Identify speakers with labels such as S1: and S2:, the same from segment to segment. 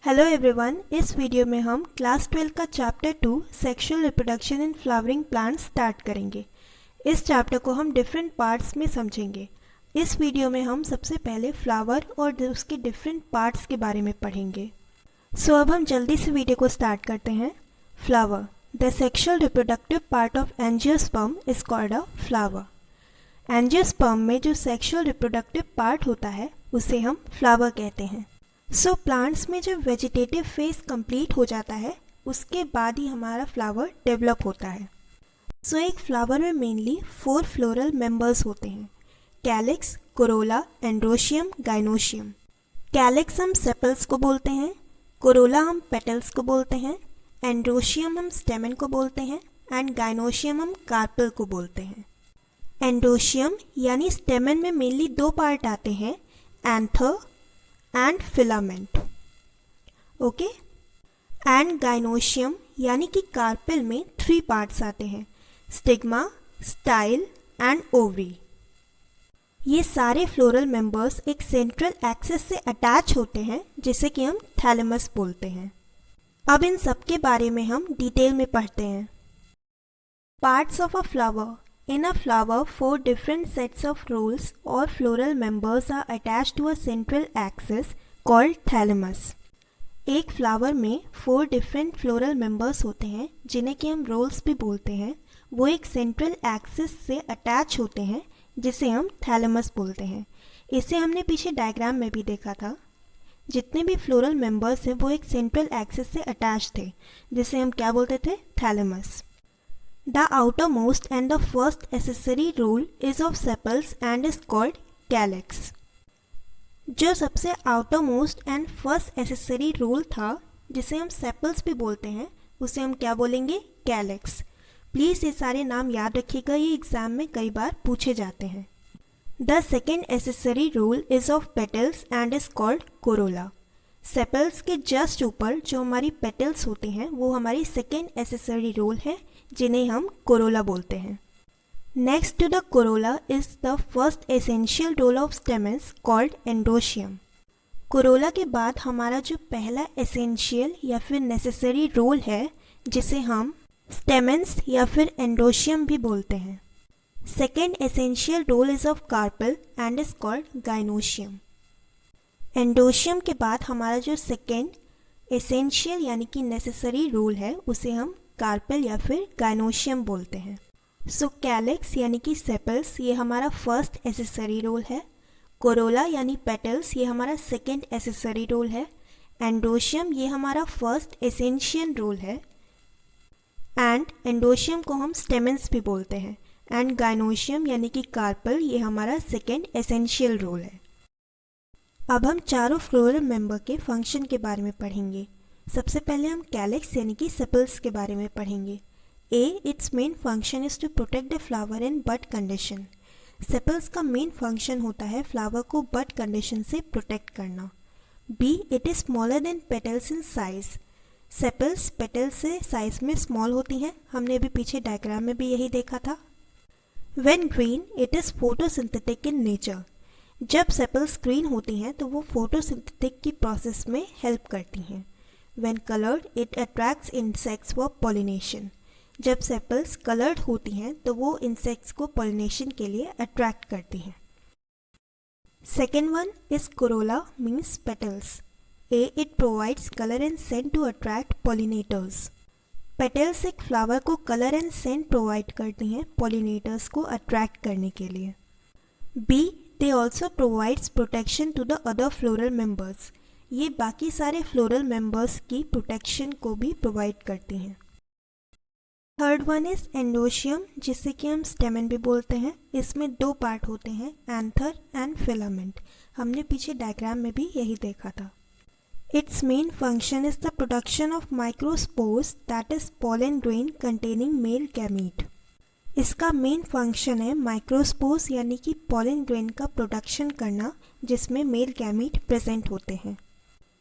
S1: Hello everyone, इस video में हम क्लास 12 का chapter 2 sexual reproduction in flowering plants start करेंगे। इस चैप्टर को हम डिफरेंट पार्ट्स में समझेंगे। इस वीडियो में हम सबसे पहले फ्लावर और उसके डिफरेंट पार्ट्स के बारे में पढ़ेंगे। अब हम जल्दी से वीडियो को स्टार्ट करते हैं। Flower, the sexual reproductive part of angiosperm is called a flower. Angiosperm में जो सेक्सुअल रिप्रोडक्टिव पार्ट होता है उसे हम फ्लावर कहते हैं। प्लांट्स में जब वेजिटेटिव फेज कंप्लीट हो जाता है उसके बाद ही हमारा फ्लावर डेवलप होता है। एक फ्लावर में मेनली 4 फ्लोरल मेंबर्स होते हैं: calyx, Corolla, androecium, gynoecium. Calyx हम सेपल्स को बोलते हैं, कोरोला हम पेटल्स को बोलते हैं, एंड्रोशियम हम स्टेमन को बोलते हैं एंड गाइनोशियम हम कार्पेल को बोलते हैं। एंड्रोशियम यानी स्टेमन में मेनली 2 पार्ट आते हैं, anther and filament. Okay, and gynoecium यानी कि कार्पेल में 3 पार्ट्स आते हैं, स्टिग्मा, स्टाइल एंड ओवरी। ये सारे फ्लोरल मेंबर्स एक सेंट्रल एक्सिस से अटैच होते हैं जिसे कि हम थैलेमस बोलते हैं। अब इन सब के बारे में हम डिटेल में पढ़ते हैं। Parts of a flower. In a flower, 4 different sets of rolls or floral members are attached to a central axis called thalamus. एक फ्लावर में 4 डिफरेंट फ्लोरल मेंबर्स होते हैं जिन्हें कि हम रोल्स भी बोलते हैं। वो एक सेंट्रल एक्सिस से अटैच होते हैं जिसे हम थैलेमस बोलते हैं। इसे हमने पीछे डायग्राम में भी देखा था। जितने भी फ्लोरल मेंबर्स हैं वो एक सेंट्रल एक्सिस से अटैच थे जिसे हम क्या बोलते थे? Thalamus. The outermost and the first accessory roll is of sepals and is called calyx. जो सबसे outermost and first accessory roll था जिसे हम sepals भी बोलते हैं उसे हम क्या बोलेंगे? calyx. प्लीज़ ये सारे नाम याद रखिएगा, ये एग्जाम में कई बार पूछे जाते हैं। The second accessory roll is of petals and is called corolla. Sepals के जस्ट ऊपर जो हमारी पेटल्स होते हैं वो हमारी सेकेंड एसेसरी रोल है जिन्हें हम कोरोला बोलते हैं। Next to the corolla is the first essential role of stamens called androecium. Corolla के बाद हमारा जो पहला एसेंशियल या फिर नेसेसरी रोल है जिसे हम स्टेमेंस या फिर एंड्रोशियम भी बोलते हैं। Second essential role is of carpel and is called gynoecium. Androecium के बाद हमारा जो सेकेंड एसेंशियल यानी कि नेसेसरी रोल है उसे हम कार्पेल या फिर गाइनोशियम बोलते हैं। कैलिक्स यानी कि सेपल्स ये हमारा फर्स्ट एसेसरी रोल है, कोरोला यानी पेटल्स ये हमारा सेकेंड एसेसरी रोल है, एंडोशियम ये हमारा फर्स्ट एसेंशियल रोल है एंड एंडोशियम को हम स्टेमेंस भी बोलते हैं एंड गाइनोशियम यानी कि कार्पेल ये हमारा सेकेंड एसेंशियल रोल है। अब हम चारों फ्लोरल मेंबर के फंक्शन के बारे में पढ़ेंगे। सबसे पहले हम कैलिक्स यानी कि सेपल्स के बारे में पढ़ेंगे। Its main function is to protect the flower in bud condition. Sepals का मेन फंक्शन होता है फ्लावर को बड कंडीशन से प्रोटेक्ट करना। It is smaller than petals in size. Sepals petals से साइज में स्मॉल होती हैं, हमने अभी पीछे डायग्राम में भी यही देखा था। When green it is photosynthetic in nature. जब सेपल्स ग्रीन होती हैं तो वो फोटोसिंथेटिक की प्रोसेस में हेल्प करती हैं। When coloured it attracts insects for pollination. जब सेपल्स कलर्ड होती हैं तो वो इंसेक्ट्स को पॉलिनेशन के लिए अट्रैक्ट करती हैं। Second one is corolla means petals. It provides colour and scent to attract pollinators. Petals एक फ्लावर को कलर एंड सेंट प्रोवाइड करती हैं पॉलिनेटर्स को अट्रैक्ट करने के लिए। They also provides protection to the other floral members. ये बाकी सारे फ्लोरल मेंबर्स की प्रोटेक्शन को भी प्रोवाइड करती हैं। थर्ड वन इज एंडोशियम जिसे कि हम स्टेमन भी बोलते हैं। इसमें 2 पार्ट होते हैं, एंथर एंड फिलामेंट। हमने पीछे डायग्राम में भी यही देखा था। It's main function is the production of microspores that is pollen grain containing male gamete. इसका मेन फंक्शन है माइक्रोस्पोर्स यानी कि पॉलन ग्रेन का प्रोडक्शन करना जिसमें मेल गैमीट प्रेजेंट होते हैं।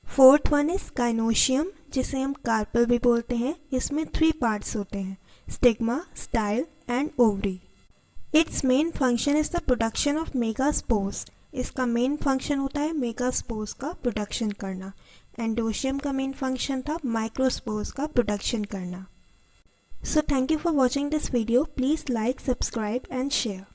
S1: फोर्थ वन इज गाइनोशियम जिसे हम कार्पेल भी बोलते हैं। इसमें 3 पार्ट्स होते हैं, stigma, style and ovary. It's main function is the production of megaspores. इसका मेन फंक्शन होता है मेगास्पोर्स का प्रोडक्शन करना। एंडोशियम का मेन फंक्शन था माइक्रोस्पोर्स का प्रोडक्शन करना। So thank you for watching this video. Please like, subscribe and share.